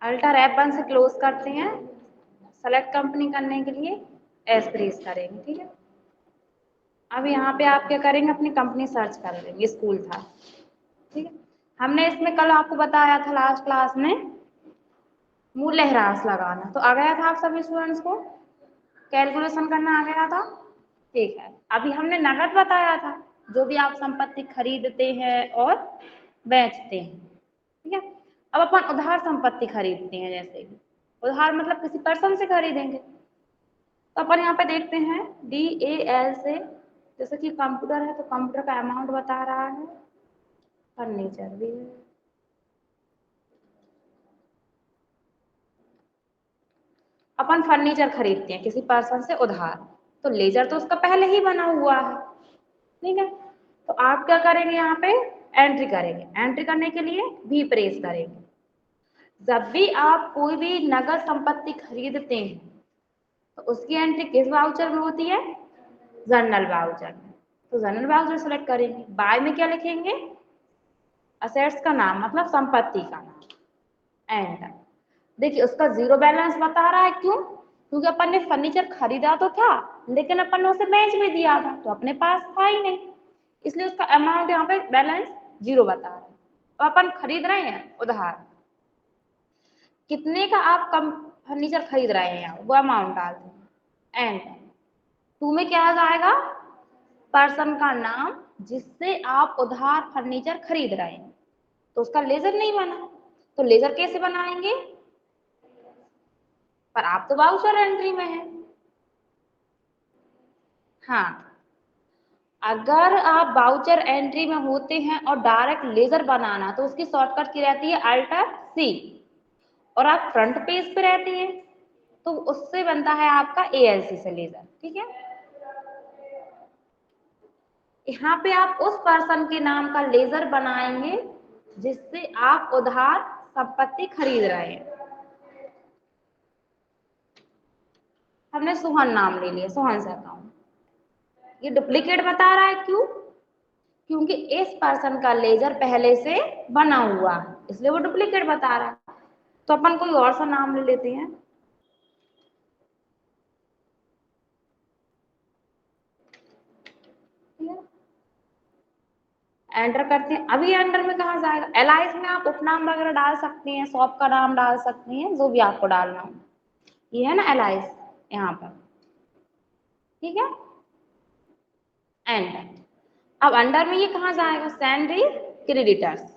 Alter F1 से close करते हैं, सेलेक्ट कंपनी करने के लिए एस प्रेस करेंगे। ठीक है, अब यहाँ पे आप क्या करेंगे, अपनी कंपनी सर्च कर लेंगे, स्कूल था। ठीक है, हमने इसमें कल आपको बताया था लास्ट क्लास में मूल्य ह्रास लगाना, तो आ गया था आप सभी स्टूडेंट्स को, कैलकुलेशन करना आ गया था। ठीक है, अभी हमने नगद बताया था, जो भी आप संपत्ति खरीदते हैं और बेचते हैं। ठीक है, अब अपन उधार संपत्ति खरीदते हैं, जैसे कि उधार मतलब किसी पर्सन से खरीदेंगे, तो अपन यहाँ पे देखते हैं DAL से, जैसे कि कंप्यूटर है तो कंप्यूटर का अमाउंट बता रहा है, फर्नीचर भी है, अपन फर्नीचर खरीदते हैं किसी पर्सन से उधार, तो लेजर तो उसका पहले ही बना हुआ है। ठीक है, तो आप क्या करेंगे, यहाँ पे एंट्री करेंगे, एंट्री करने के लिए भी प्रेस करेंगे। जब भी आप कोई भी नगद संपत्ति खरीदते हैं तो उसकी एंट्री किस वाउचर में होती है, जनरल वाउचर में, तो जनरल वाउचर सेलेक्ट करेंगे। बाय में क्या लिखेंगे, असेट्स का नाम मतलब संपत्ति का नाम, एंटर। देखिए उसका जीरो बैलेंस बता रहा है, क्यों, क्योंकि अपन ने फर्नीचर खरीदा तो था लेकिन अपन ने उसे बेच भी दिया था, तो अपने पास था ही नहीं, इसलिए उसका अमाउंट यहाँ पे बैलेंस जीरो बता रहा है। तो अपन खरीद रहे हैं उधार, कितने का आप कम फर्नीचर खरीद रहे हैं, यहाँ वो अमाउंट डाल दें, एंड टू में क्या आ जाएगा, पर्सन का नाम जिससे आप उधार फर्नीचर खरीद रहे हैं, तो उसका लेजर नहीं बना, तो लेजर कैसे बनाएंगे, पर आप तो वाउचर एंट्री में है। हाँ, अगर आप वाउचर एंट्री में होते हैं और डायरेक्ट लेजर बनाना, तो उसकी शॉर्टकट की रहती है अल्टर C, और आप फ्रंट पेज पे रहते हैं तो उससे बनता है आपका ALC से लेजर। ठीक है, यहाँ पे आप उस पर्सन के नाम का लेजर बनाएंगे जिससे आप उधार संपत्ति खरीद रहे हैं। हमने सोहन नाम ले लिया, सोहन से अकाउंट, ये डुप्लीकेट बता रहा है, क्यों, क्योंकि इस पर्सन का लेजर पहले से बना हुआ है, इसलिए वो डुप्लीकेट बता रहा है। तो अपन कोई और सा नाम ले लेते हैं, एंटर करते हैं। अभी एंटर में कहाँ जाएगा, एलाइस में आप उपनाम वगैरह डाल सकते हैं, शॉप का नाम डाल सकते हैं, जो भी आपको डालना हो। ये है ना एलाइस यहाँ पर। ठीक है, एंटर। अब अंडर में ये कहाँ जाएगा, सैलरी क्रेडिटर्स।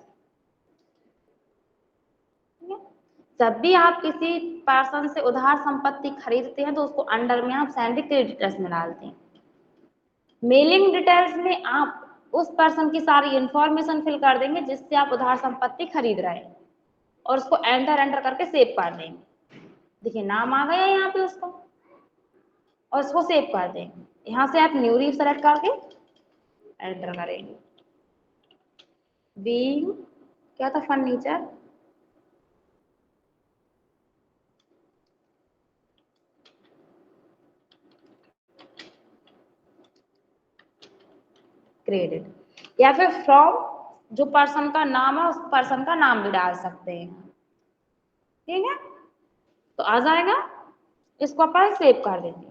जब भी आप किसी पर्सन से उधार संपत्ति खरीदते हैं तो उसको अंडर में आप सैलरी क्रेडिटर्स में डालते हैं। मेलिंग डिटेल्स में आप उस पर्सन की सारी इंफॉर्मेशन फिल कर देंगे जिससे आप उधार संपत्ति खरीद रहे हैं, और उसको एंटर एंटर करके सेव कर देंगे। देखिए नाम आ गया यहाँ पे उसका, और इसको सेव कर देंगे। यहाँ से आप न्यू लीफ सेलेक्ट करके एंटर करेंगे। बीइंग क्या था, फर्नीचर, क्रेडिट, या फिर फ्रॉम, जो पर्सन का नाम है उस पर्सन का नाम भी डाल सकते हैं। ठीक है, तो आ जाएगा, इसको अपन सेव कर देंगे।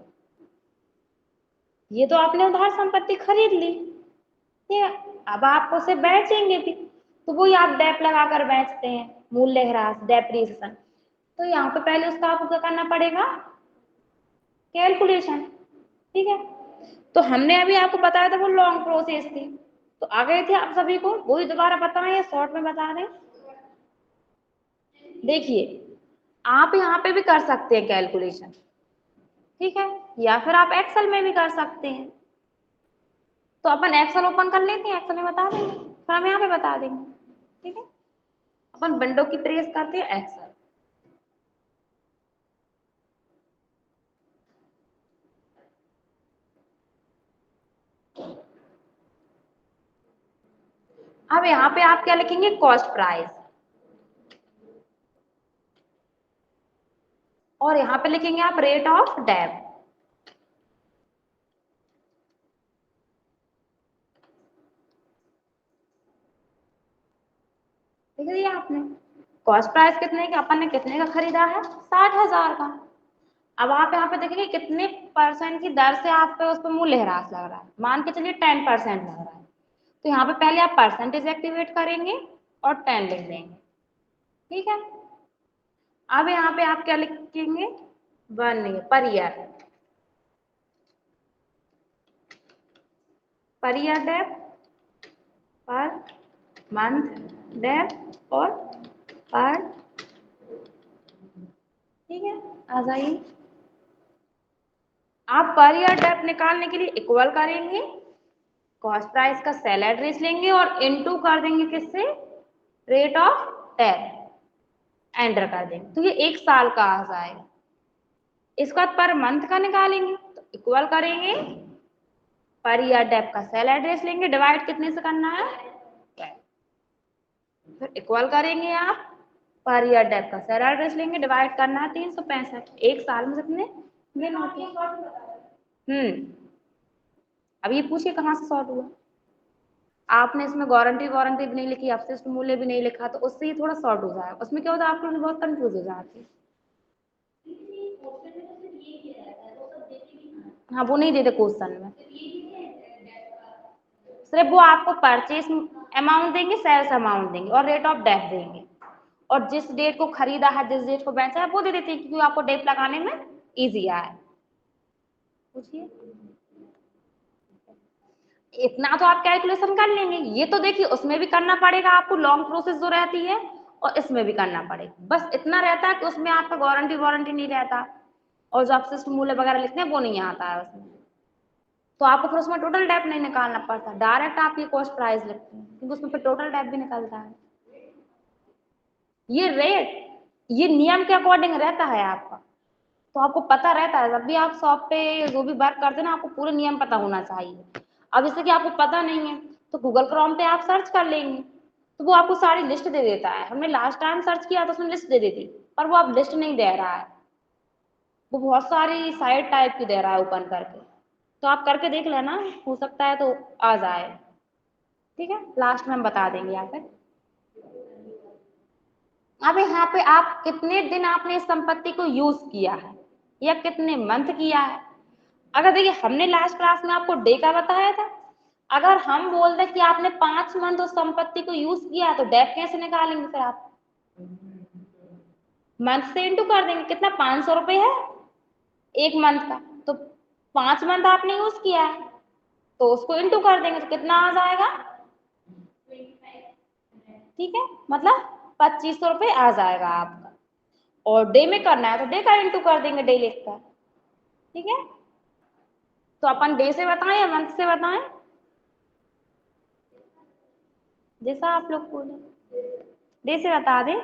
ये तो आपने उधार संपत्ति खरीद ली, ठीक है, अब आप उसे बेचेंगे भी, तो वही आप डेप लगाकर बेचते हैं, मूल्य ह्रास, डेप्रिसिएशन, तो यहाँ पे पहले उसका आपको क्या करना पड़ेगा, कैलकुलेशन। ठीक है, तो हमने अभी आपको बताया था वो लॉन्ग प्रोसेस थी, तो आ गए थे आप सभी को, वही दोबारा बताएं या शॉर्ट में बता दें। देखिए आप यहाँ पे भी कर सकते हैं कैलकुलेशन, ठीक है, या फिर आप एक्सेल में भी कर सकते हैं। तो अपन एक्सेल ओपन कर लेते हैं, एक्सेल में बता देंगे, फिर हम यहाँ पे बता देंगे। ठीक है, अपन विंडो की प्रेस करते हैं, एक्सेल। अब यहाँ पे आप क्या लिखेंगे, कॉस्ट प्राइस, और यहाँ पे लिखेंगे आप रेट ऑफ डेप। लिख दिया आपने, कॉस्ट प्राइस कितने की, अपन ने कितने का खरीदा है, 60,000 का। अब आप यहाँ पे देखेंगे कितने परसेंट की दर से आप पे उस पर मूल्य ह्रास लग रहा है, मान के चलिए 10% लग रहा है, तो यहाँ पे पहले आप परसेंटेज एक्टिवेट करेंगे और 10 लिख देंगे, ठीक है। अब यहाँ पे आप क्या लिखेंगे, 1 per year, per year dep, per month dep और पर, ठीक है। आ जाइए, आप पर ईयर डेप निकालने के लिए इक्वल करेंगे, कॉस्ट प्राइस का सेल एड्रेस लेंगे और इनटू कर देंगे किससे, रेट ऑफ डेप, एंटर कर देंगे, तो ये 1 साल का आ जाएगा। इसके बाद पर मंथ का निकालेंगे तो इक्वल करेंगे, पर ईयर डेप का सेल एड्रेस लेंगे, डिवाइड कितने से करना है, फिर इक्वल करेंगे आप, पर ईयर डेप का सेल एड्रेस लेंगे, डिवाइड करना है 365, 1 साल में कितने दिन होते हैं। अब ये पूछिए कहाँ से सॉर्ट हुआ, आपने इसमें गारंटी भी नहीं लिखी, अवशिष्ट मूल्य भी नहीं लिखा, तो उससे ही थोड़ा शॉर्ट हो जाएगा, उसमें क्या होता है आप लोग बहुत कंफ्यूज हो जाते हैं। हाँ वो नहीं देते क्वेश्चन में, सिर्फ वो आपको परचेस अमाउंट देंगे, सेल्स अमाउंट देंगे और रेट ऑफ डेट देंगे, और जिस डेट को खरीदा है, जिस डेट को बेचा है वो दे देते हैं, क्योंकि आपको डेट लगाने में इजी आए। पूछिए, इतना तो आप कैलकुलेशन कर लेंगे, ये तो देखिए उसमें भी करना पड़ेगा आपको, लॉन्ग प्रोसेस जो रहती है, और इसमें भी करना पड़ेगा, बस इतना रहता है कि उसमें आपका गारंटी नहीं रहता, और जो अपशिष्ट मूल्य वगैरह लिखते हैं वो नहीं आता है उसमें, तो आपको फिर उसमें टोटल डेप नहीं निकालना पड़ता, डायरेक्ट आप ये कॉस्ट प्राइस लिखते हैं, क्योंकि उसमें फिर टोटल डेप भी निकलता है। ये रेट ये नियम के अकॉर्डिंग रहता है आपका, तो आपको पता रहता है, जब भी आप शॉप पे जो भी वर्क करते हैं ना, आपको पूरे नियम पता होना चाहिए। अब जैसे कि आपको पता नहीं है तो गूगल क्रोम पे आप सर्च कर लेंगे, तो वो आपको सारी लिस्ट दे देता है, हमने लास्ट टाइम सर्च किया तो उसमें लिस्ट दे देती, पर वो अब लिस्ट नहीं दे रहा है, वो बहुत सारी साइट टाइप की दे रहा है ओपन करके, तो आप करके देख लेना, हो सकता है तो आ जाए, ठीक है, लास्ट में हम बता देंगे यहाँ पे। अब यहाँ पे आप कितने दिन आपने इस संपत्ति को यूज किया है या कितने मंथ किया है, अगर देखिए हमने लास्ट क्लास में आपको डे का बताया था, अगर हम बोल दें कि आपने 5 मंथ उस संपत्ति को यूज किया तो डेट कैसे निकालेंगे, फिर आप मंथ से इंटू कर देंगे, कितना 500 रुपए है 1 मंथ का, तो 5 मंथ आपने यूज किया है तो उसको इंटू कर देंगे, तो कितना आ जाएगा, ठीक है, मतलब 2500 रुपये आ जाएगा आपका, और डे में करना है तो डे का इंटू कर देंगे, डे लिखकर, ठीक है। तो अपन डे से बताएं या मंथ से बताएं, जैसा आप लोग बोले, डे से बता दें,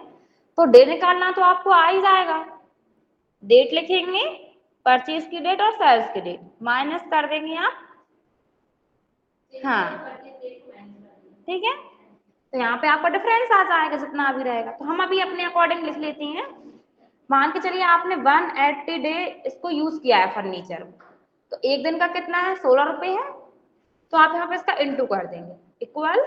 तो डे निकालना तो आपको आ ही जाएगा, डेट लिखेंगे, परचेज की डेट और सेल्स की डेट माइनस कर देंगे आप, हाँ ठीक है, तो यहाँ पे आपका डिफरेंस आ जाएगा जितना भी रहेगा, तो हम अभी अपने अकॉर्डिंग लिख लेते हैं। मान के चलिए आपने 180 डे इसको यूज किया है फर्नीचर, तो एक दिन का कितना है 16 रुपए है, तो आप यहाँ पे इसका इंटू कर देंगे, equal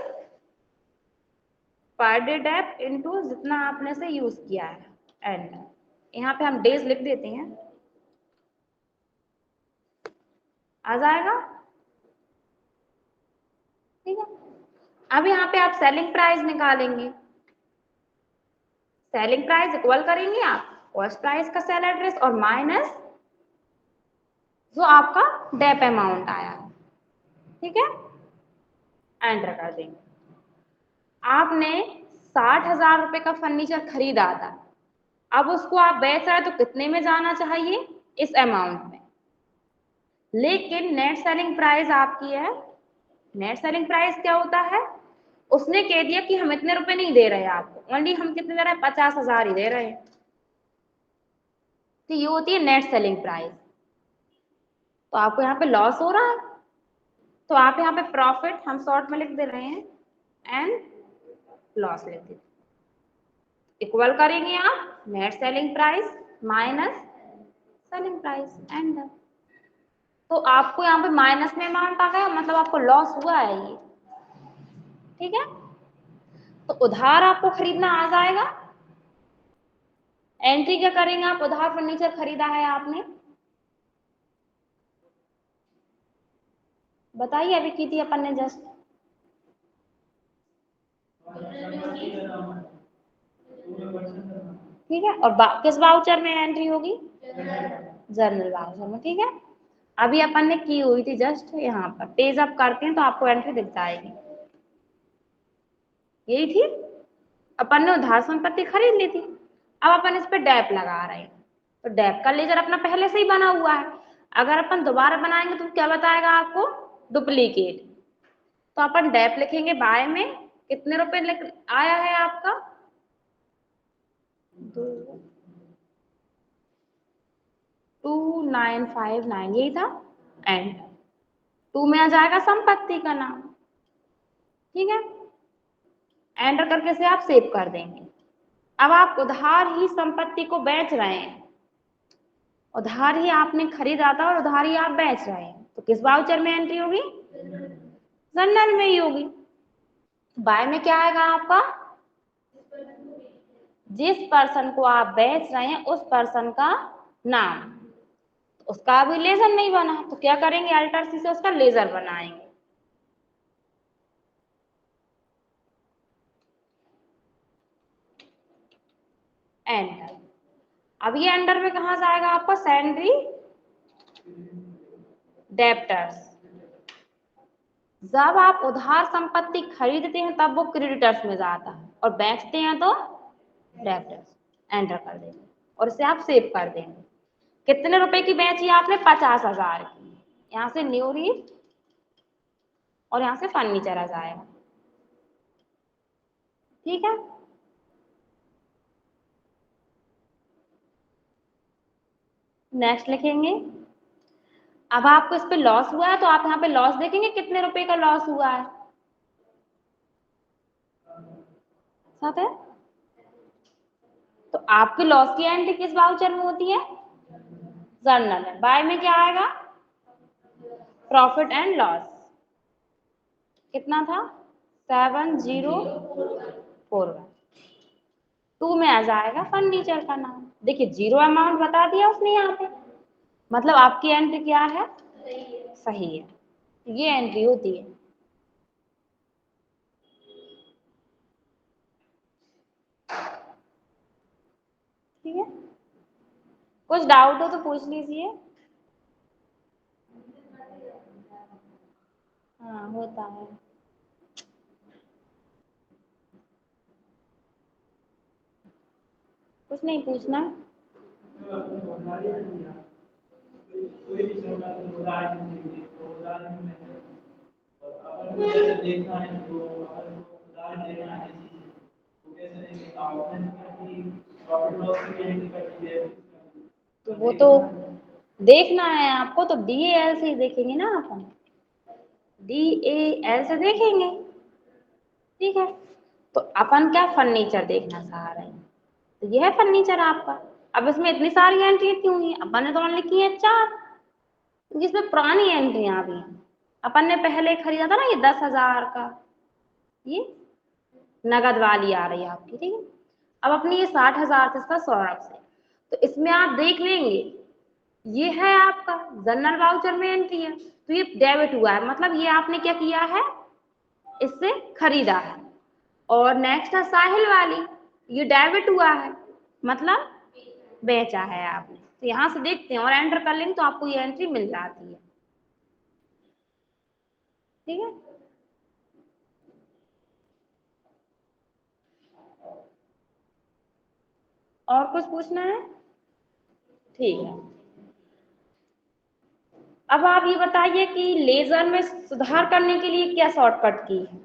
per day Depp into जितना आपने से यूज किया है, एंड यहाँ पे हम डेज लिख देते हैं, आ जाएगा, ठीक है। अब यहाँ पे आप सेलिंग प्राइस निकालेंगे, सेलिंग प्राइस इक्वल करेंगे आप कॉस्ट प्राइस का सेल एड्रेस और माइनस जो आपका डेप अमाउंट आया है, ठीक है, एंटर कर देंगे। आपने 60,000 रुपए का फर्नीचर खरीदा था, अब उसको आप बेच रहे हैं तो कितने में जाना चाहिए, इस अमाउंट में, लेकिन नेट सेलिंग प्राइस आपकी है, नेट सेलिंग प्राइस क्या होता है, उसने कह दिया कि हम इतने रुपए नहीं दे रहे हैं आपको, ओनली हम कितने दे रहे हैं 50,000 ही दे रहे हैं, तो ये होती है नेट सेलिंग प्राइस, तो आपको यहाँ पे लॉस हो रहा है, तो आप यहाँ पे प्रॉफिट हम शॉर्ट में लिख दे रहे हैं एंड लॉस लिख देते, इक्वल करेंगे आप net selling price minus selling price and, तो आपको यहाँ पे माइनस में अमाउंट आ गया, मतलब आपको लॉस हुआ है ये, ठीक है, तो उधार आपको खरीदना आ जाएगा एंट्री क्या करेंगे आप? उधार फर्नीचर खरीदा है आपने, बताइए, अभी की थी अपन ने जस्ट। ठीक है, और किस वाउचर में एंट्री होगी? जर्नल वाउचर में। ठीक है, अभी अपन ने की हुई थी जस्ट यहाँ पर, पेज अप करते हैं तो आपको एंट्री दिख जाएगी। यही थी, अपन ने उधार संपत्ति खरीद ली थी, अब अपन इस पे डैप लगा रहे हैं, तो डैप का लेजर अपना पहले से ही बना हुआ है। अगर अपन दोबारा बनाएंगे तो क्या बताएगा आपको? डुप्लीकेट। तो अपन डैप लिखेंगे बाय में, कितने रुपए आया है आपका? 2959, यही था। एंड टू में आ जाएगा संपत्ति का नाम। ठीक है, एंटर करके से आप सेव कर देंगे। अब आप उधार ही संपत्ति को बेच रहे हैं, उधार ही आपने खरीदा था और उधार ही आप बेच रहे हैं, तो किस वाउचर में एंट्री होगी? जनरल में ही होगी। बाय में क्या आएगा आपका? जिस पर्सन को आप बेच रहे हैं उस पर्सन का नाम। उसका अभी लेजर नहीं बना, तो क्या करेंगे? अल्टर सी से उसका लेजर बनाएंगे। एंटर। अब ये एंटर में कहा जाएगा आपका? सैंड्री डेप्टर्स। जब आप उधार संपत्ति खरीदते हैं तब वो क्रेडिटर्स में जाता है, और बेचते हैं तो डेप्टर्स। एंटर कर देंगे और इसे आप सेव कर देंगे। कितने रुपए की बेची आपने? 50,000 की। यहाँ से न्यू रीड और यहाँ से फर्नीचर आ जाएगा। ठीक है, नेक्स्ट लिखेंगे। अब आपको इस पे लॉस हुआ है तो आप यहाँ पे लॉस देखेंगे, कितने रुपए का लॉस हुआ है? साथ है, तो आपके लॉस की एंट्री किस वाउचर में होती है? जर्नल में। बाय में क्या आएगा? Profit and loss. कितना था? 7041। टू में आ जाएगा फर्नीचर का नाम। देखिए, जीरो अमाउंट बता दिया उसने यहाँ पे, मतलब आपकी एंट्री क्या है? सही है, ये एंट्री होती है। ठीक है, कुछ डाउट हो तो पूछ लीजिए। हाँ, होता है। कुछ नहीं पूछना। तो वो तो देखना है आपको, तो DAL से ही देखेंगे ना अपन, DAL से देखेंगे। ठीक है, तो अपन क्या फर्नीचर देखना चाह रहे हैं, तो ये है फर्नीचर आपका। अब इसमें इतनी सारी एंट्री क्यों हुई? अपन ने तो ओनली की है 4, क्योंकि इसमें पुरानी एंट्रियां भी हैं। अपन ने पहले खरीदा था ना ये 10,000 का, ये नगद वाली आ रही है आपकी। ठीक है, अब अपनी ये 60,000 से, इसका सौरभ से, तो इसमें आप देख लेंगे ये है आपका जनरल वाउचर में एंट्री है, तो ये डेबिट हुआ है, मतलब ये आपने क्या किया है? इससे खरीदा है। और नेक्स्ट है साहिल वाली, ये डेबिट हुआ है, मतलब बेचा है आपने। तो यहाँ से देखते हैं और एंटर कर लेंगे तो आपको ये एंट्री मिल जाती है। ठीक है, और कुछ पूछना है? ठीक है, अब आप ये बताइए कि लेजर में सुधार करने के लिए क्या शॉर्टकट की है?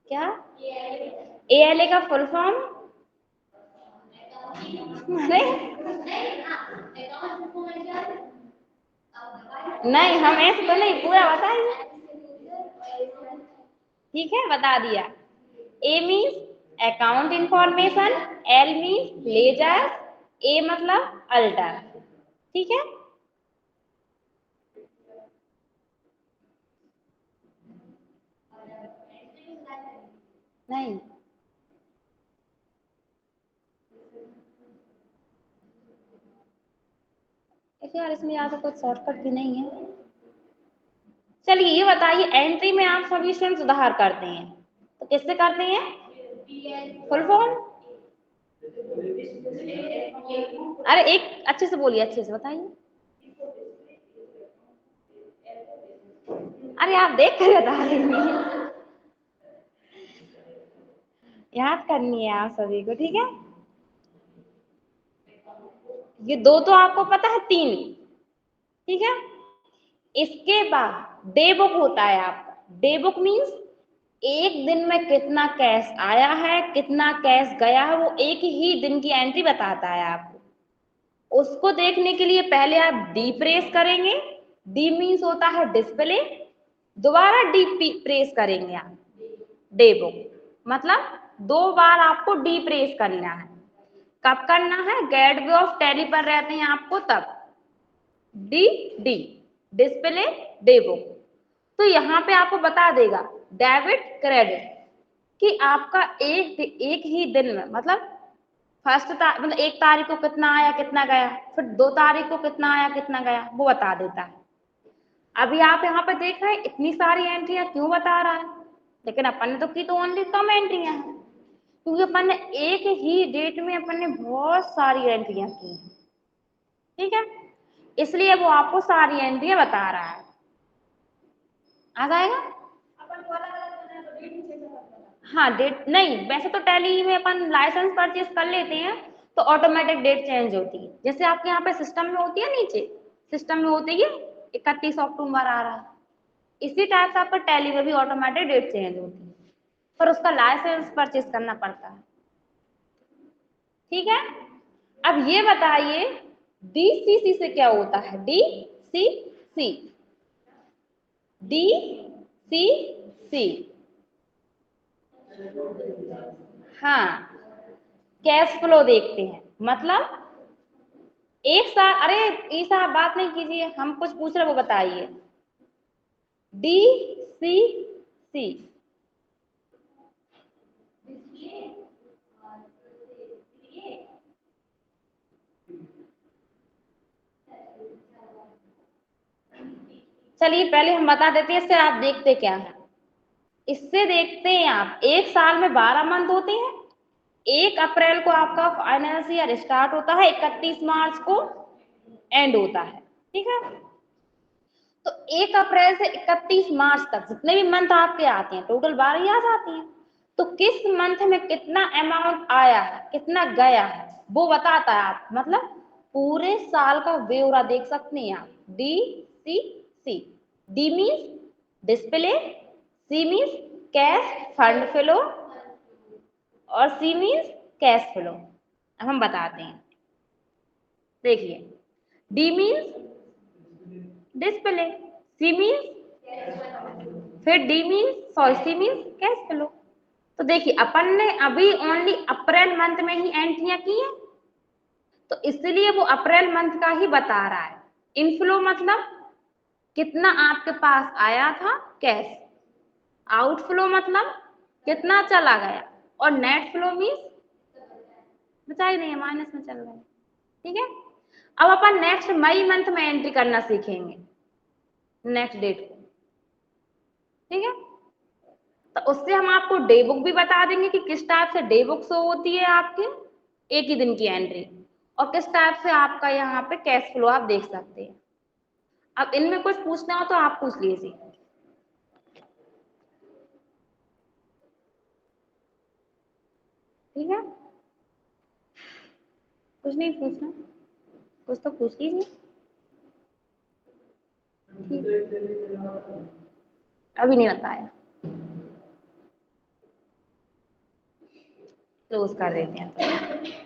क्या? ALA का फुल फॉर्म? अरे नहीं, हम ऐसे तो नहीं, पूरा बताइए। ठीक है, बता दिया। A means account information, L means ledger, A मतलब अल्टर। ठीक है, नहीं देखिए यार इसमें यार कोई शॉर्टकट भी नहीं है। चलिए ये बताइए, एंट्री में आप सभी स्टूडेंट सुधार करते हैं तो किससे करते हैं? Full form. अरे एक अच्छे से बोलिए, अच्छे से बताइए। अरे आप देख कर बता रही हैं, याद करनी है आप सभी को, ठीक है। ये दो तो आपको पता है, तीन, ठीक है। इसके बाद डे बुक होता है आपका। डे बुक मीन्स एक दिन में कितना कैश आया है, कितना कैश गया है, वो एक ही दिन की एंट्री बताता है आपको। उसको देखने के लिए पहले आप डी प्रेस करेंगे। डी मीन्स होता है डिस्प्ले। दोबारा डी प्रेस करेंगे आप, डे बुक मतलब 2 बार आपको डी प्रेस करना है। कब करना है? गेटवे ऑफ टैली पर रहते हैं आपको तब। D D display day book. तो यहाँ पे आपको बता देगा डेबिट क्रेडिट कि आपका एक ही दिन में मतलब मतलब 1 तारीख को कितना आया कितना गया, फिर 2 तारीख को कितना आया कितना गया, वो बता देता है। अभी आप यहाँ पे देख रहे हैं इतनी सारी एंट्रियां क्यों बता रहा है, लेकिन अपन ने तो की तो ओनली कम एंट्रियां हैं, क्योंकि अपन ने एक ही डेट में अपन ने बहुत सारी एंट्रियां की हैं, ठीक है। इसलिए वो आपको सारी एंट्रियां बता रहा है। आ जाएगा? हाँ डेट नहीं, वैसे तो टैली में अपन लाइसेंस परचेज कर लेते हैं तो ऑटोमेटिक डेट चेंज होती है। जैसे आपके यहाँ पे सिस्टम में होती है, नीचे सिस्टम में होती है 31 अक्टूबर आ रहा है, इसी टाइप से आपका टैली में भी ऑटोमेटिक डेट चेंज होती है, पर उसका लाइसेंस परचेज करना पड़ता है, ठीक है। अब ये बताइए डीसीसी से क्या होता है? D C C, D C सी, हाँ कैश फ्लो देखते हैं। मतलब एक साल, अरे ईसा आप बात नहीं कीजिए, हम कुछ पूछ रहे वो बताइए। डी सी सी, चलिए पहले हम बता देते हैं इससे आप देखते क्या है। इससे देखते हैं आप, एक साल में 12 मंथ होते हैं। 1 अप्रैल को आपका फाइनेंस ईयर स्टार्ट होता है, 31 मार्च को एंड होता है, ठीक है। तो 1 अप्रैल से 31 मार्च तक जितने भी मंथ आपके आते हैं टोटल 12 ही आ जाते हैं। तो किस मंथ में कितना अमाउंट आया है कितना गया है वो बताता है आप, मतलब पूरे साल का ब्यौरा देख सकते हैं आप। D C C, D means display, C means cash fund flow, और सी मीन्स कैश फ्लो। अब हम बताते हैं, देखिए D means display, C means, फिर D means sorry C means cash flow. तो देखिए अपन ने अभी ओनली अप्रैल मंथ में ही एंट्रियां की है, तो इसलिए वो अप्रैल मंथ का ही बता रहा है। इनफ्लो मतलब कितना आपके पास आया था कैश, आउटफ्लो मतलब कितना चला गया, और नेट फ्लो मीन्स बचा ही नहीं है, माइनस में चल रहा है, ठीक है। अब अपन नेक्स्ट मई मंथ में एंट्री करना सीखेंगे, नेक्स्ट डेट को, ठीक है। तो उससे हम आपको डे बुक भी बता देंगे कि किस टाइप से डे बुक शो होती है आपकी एक ही दिन की एंट्री, और किस टाइप से आपका यहाँ पे कैश फ्लो आप देख सकते हैं। अब इनमें कुछ पूछना हो तो आप पूछ लीजिए, ठीक है। कुछ नहीं पूछना, कुछ तो पूछ लीजिए, अभी नहीं बताया, क्लोज कर देते हैं तो।